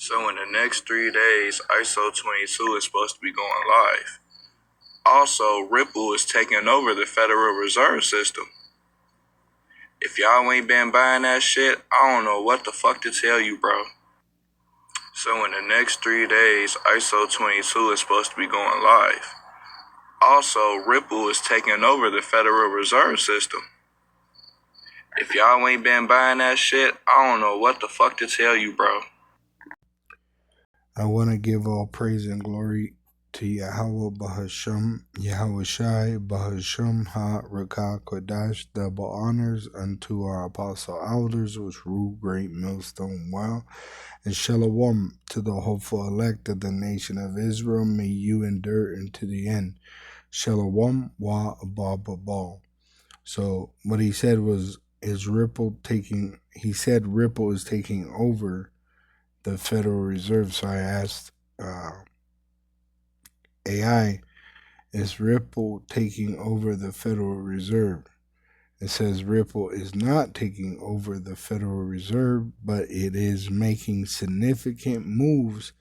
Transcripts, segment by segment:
So in the next 3 days, ISO 22 is supposed to be going live. Also, Ripple is taking over the Federal Reserve System. If y'all ain't been buying that shit, I don't know what the fuck to tell you, bro. So in the next 3 days, ISO 22 is supposed to be going live. Also, Ripple is taking over the Federal Reserve System. If y'all ain't been buying that shit, I don't know what the fuck to tell you, bro. I want to give all praise and glory to Yahweh Bahasham, Yahweh Shai, Bahasham Ha Rakah Kodash, double honors unto our apostle elders, which rule great millstone well, and shalom to the hopeful elect of the nation of Israel. May you endure into the end. Shalom wa abba. So what he said was, he said Ripple is taking over the Federal Reserve. So I asked AI, is Ripple taking over the Federal Reserve? It says Ripple is not taking over the Federal Reserve, but it is making significant moves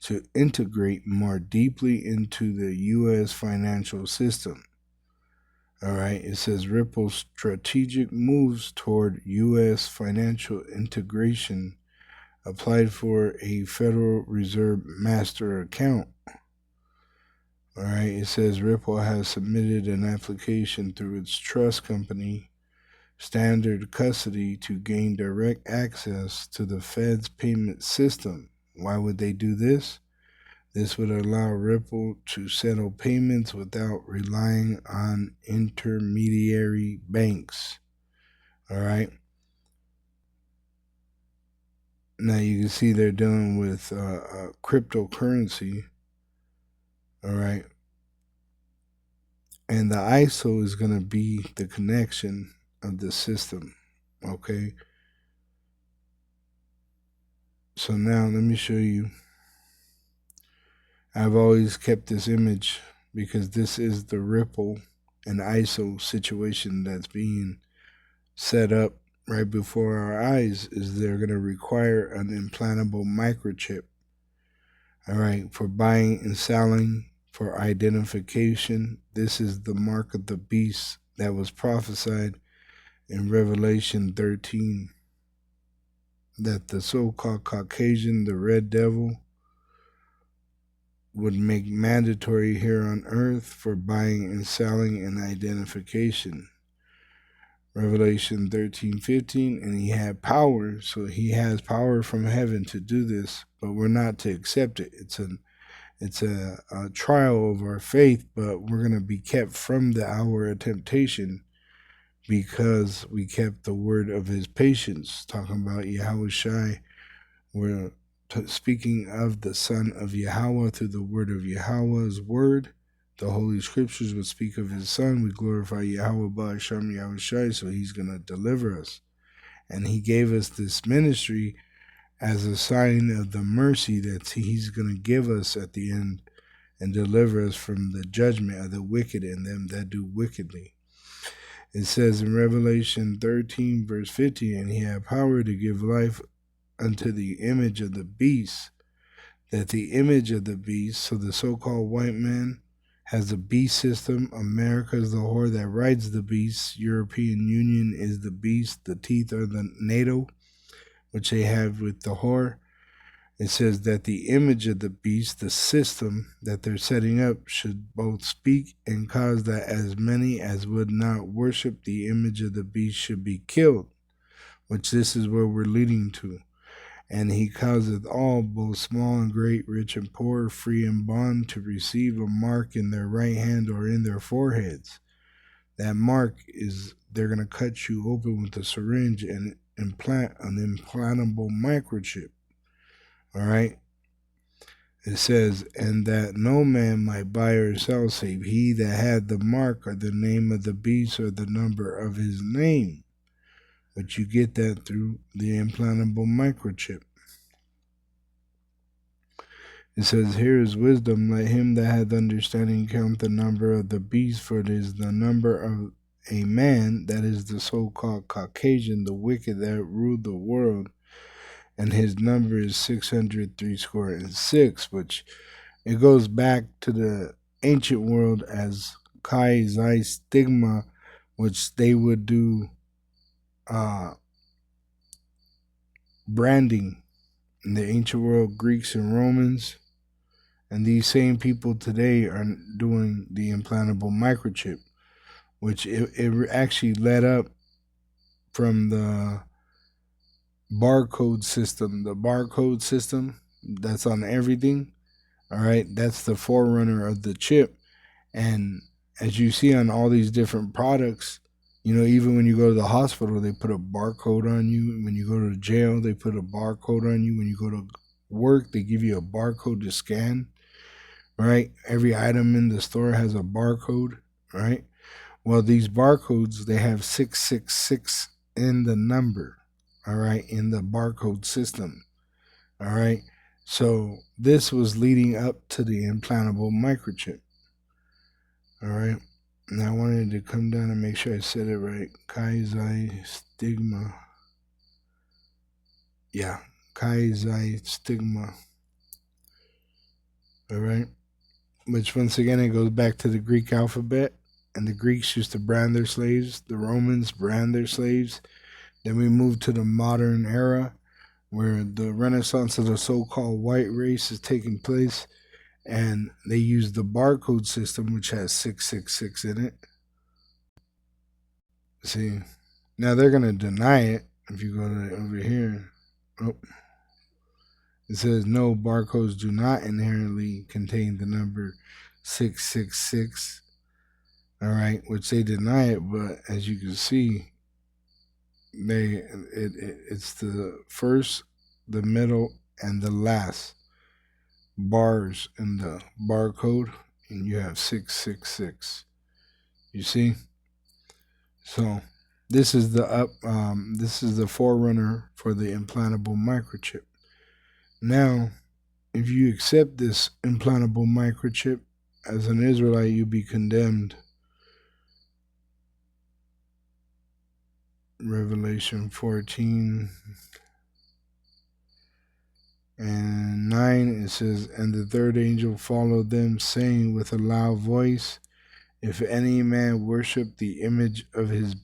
to integrate more deeply into the U.S. financial system. All right, it says Ripple's strategic moves toward U.S. financial integration applied for a Federal Reserve master account. All right, it says Ripple has submitted an application through its trust company, Standard Custody, to gain direct access to the Fed's payment system. Why would they do this? This would allow Ripple to settle payments without relying on intermediary banks. All right. Now you can see they're dealing with cryptocurrency. All right. And the ISO is going to be the connection of the system. Okay. So now let me show you. I've always kept this image because this is the Ripple and ISO situation that's being set up right before our eyes. Is they're going to require an implantable microchip. All right, for buying and selling, for identification. This is the mark of the beast that was prophesied in Revelation 13, that the so-called Caucasian, the red devil, would make mandatory here on earth for buying and selling and identification. Revelation 13:15, and he had power, so he has power from heaven to do this, but we're not to accept it. It's a trial of our faith, but we're going to be kept from the hour of temptation because we kept the word of his patience. Talking about Yahweh Shai, we're speaking of the Son of Yahweh through the word of Yahweh's word. The Holy Scriptures would speak of his Son. We glorify Yahweh Ba'asham Yahweh Shai, so he's going to deliver us. And he gave us this ministry as a sign of the mercy that he's going to give us at the end and deliver us from the judgment of the wicked and them that do wickedly. It says in Revelation 13, verse 50, and he had power to give life unto the image of the beast, that the image of the beast, so the so-called white man, has the beast system. America is the whore that rides the beast. European Union is the beast. The teeth are the NATO, which they have with the whore. It says that the image of the beast, the system that they're setting up, should both speak and cause that as many as would not worship the image of the beast should be killed, which this is where we're leading to. And he causeth all, both small and great, rich and poor, free and bond, to receive a mark in their right hand or in their foreheads. That mark is, they're going to cut you open with a syringe and implant an implantable microchip. All right? It says, and that no man might buy or sell save he that had the mark or the name of the beast or the number of his name. But you get that through the implantable microchip. It says, here is wisdom. Let him that hath understanding count the number of the beast, for it is the number of a man, that is the so-called Caucasian, the wicked that rule the world. and his number is 603 which it goes back to the ancient world as Kai Zai Stigma, which they would do branding in the ancient world, Greeks and Romans. And these same people today are doing the implantable microchip, which it actually led up from the barcode system. The barcode system that's on everything, all right, that's the forerunner of the chip. And as you see on all these different products, even when you go to the hospital, they put a barcode on you. When you go to jail, they put a barcode on you. When you go to work, they give you a barcode to scan, right? Every item in the store has a barcode, right? Well, these barcodes, they have 666 in the number, all right, in the barcode system, all right? So this was leading up to the implantable microchip, all right? And I wanted to come down and make sure I said it right. Kaizai stigma. Yeah, Kaizai stigma. All right? Which, once again, it goes back to the Greek alphabet. And the Greeks used to brand their slaves. The Romans brand their slaves. Then we moved to the modern era where the renaissance of the so-called white race is taking place. And they use the barcode system, which has 666 in it. See, now they're going to deny it. If you go to over here, it says no, barcodes do not inherently contain the number 666. All right, which they deny it, but as you can see, it's the first, the middle, and the last bars in the barcode, and you have 666. You see? So this is the forerunner for the implantable microchip. Now, if you accept this implantable microchip as an Israelite, you'll be condemned. Revelation 14 and 9, it says, and the third angel followed them, saying with a loud voice, if any man worship the image of his,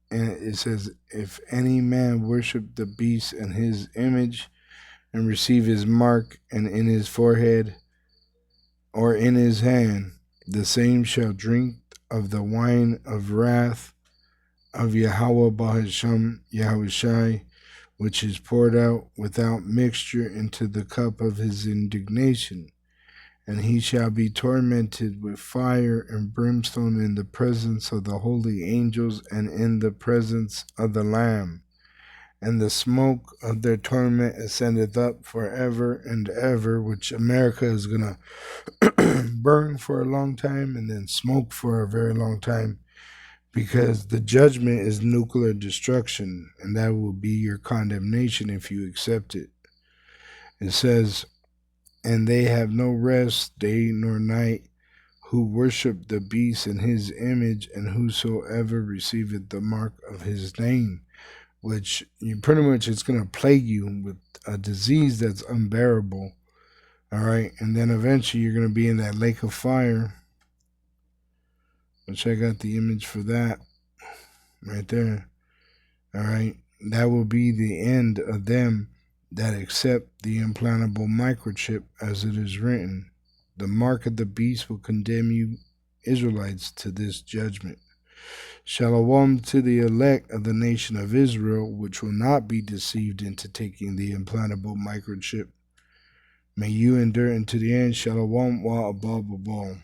and it says, if any man worship the beast and his image, and receive his mark and in his forehead or in his hand, the same shall drink of the wine of wrath of Yahweh Bahasham Yahushai, which is poured out without mixture into the cup of his indignation. And he shall be tormented with fire and brimstone in the presence of the holy angels and in the presence of the Lamb. And the smoke of their torment ascendeth up forever and ever, which America is going to burn for a long time and then smoke for a very long time, because the judgment is nuclear destruction, and that will be your condemnation if you accept it. It says, and they have no rest day nor night, who worship the beast in his image, and whosoever receiveth the mark of his name, which pretty much it's going to plague you with a disease that's unbearable. All right, and then eventually you're going to be in that lake of fire, which I got the image for that right there. All right, that will be the end of them that accept the implantable microchip, as it is written. The mark of the beast will condemn you Israelites to this judgment. Shalom to the elect of the nation of Israel, which will not be deceived into taking the implantable microchip. May you endure unto the end. Shalom wa abal babal.